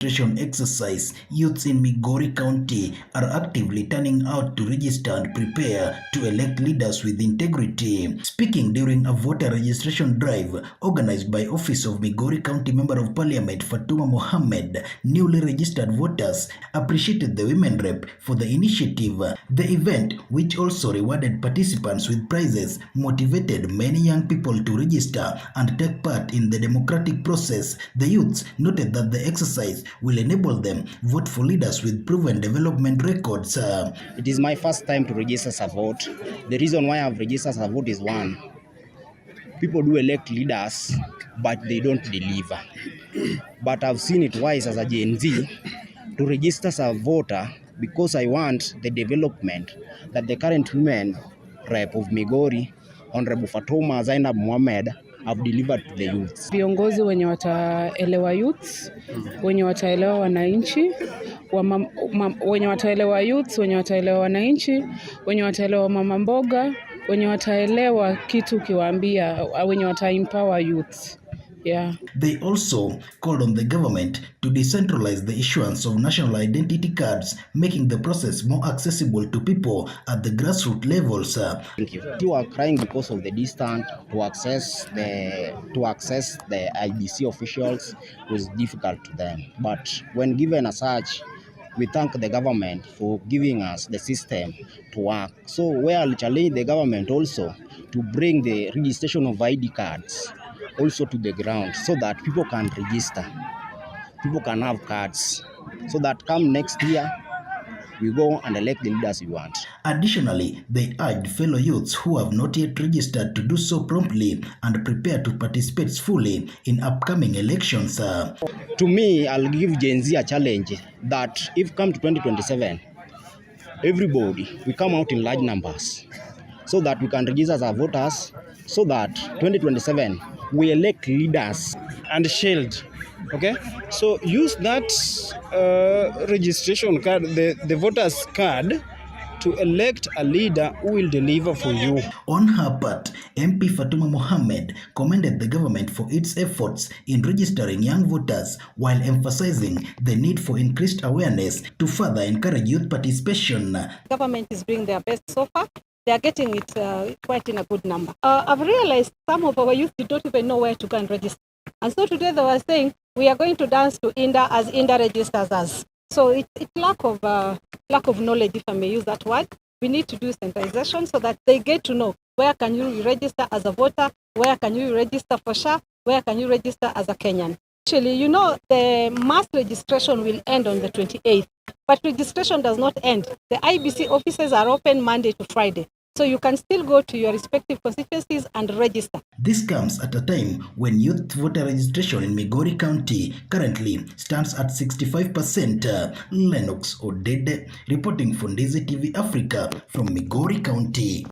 registration exercise, youths in Migori County are actively turning out to register and prepare to elect leaders with integrity. Speaking during a voter registration drive organized by Office of Migori County Member of Parliament Fatuma Mohammed, newly registered voters appreciated the women rep for the initiative. The event, which also rewarded participants with prizes, motivated many young people to register and take part in the democratic process. The youths noted that the exercise will enable them vote for leaders with proven development records. It is my first time to register as a vote. The reason why I've registered as a vote is one, people do elect leaders, but they don't deliver. But I've seen it wise as a Gen Z to register as a voter because I want the development that the current women rep of Migori, Honorable Fatuma Zainab Mohammed, have delivered to the youths. Viongozi wenye wataelewa youths, wenye wataelewa wananchi, wenye wataelewa youths, wenye wataelewa wananchi, wenye wataelewa mama mboga, wenye wataelewa kitu kiwaambia, wenye wataempower youths. Yeah. They also called on the government to decentralize the issuance of national identity cards, making the process more accessible to people at the grassroots levels. Thank you. You are crying because of the distance to access the IBC officials was difficult to them. But when given as such, we thank the government for giving us the system to work. So we are challenging the government also to bring the registration of ID cards also to the ground so that people can register, people can have cards, so that come next year, we go and elect the leaders we want. Additionally, they urged fellow youths who have not yet registered to do so promptly and prepare to participate fully in upcoming elections. To me, I'll give Gen Z a challenge that if come to 2027, everybody, we come out in large numbers so that we can register as our voters, so that 2027, we elect leaders. And shield. Okay, so use that registration card, the voter's card, to elect a leader who will deliver for you. On her part, MP Fatuma Mohammed commended the government for its efforts in registering young voters while emphasizing the need for increased awareness to further encourage youth participation. The government is doing their best so far. They are getting it quite in a good number. I've realized some of our youth did not even know where to go and register. And so today they were saying, we are going to dance to INDA as INDA registers us. So it's lack of knowledge, if I may use that word. We need to do sensitization so that they get to know where can you register as a voter, where can you register for SHA, where can you register as a Kenyan. Actually, you know, the mass registration will end on the 28th, but registration does not end. The IBC offices are open Monday to Friday. So you can still go to your respective constituencies and register. This comes at a time when youth voter registration in Migori County currently stands at 65%. Lennox Odede reporting for Ndizi TV Africa from Migori County.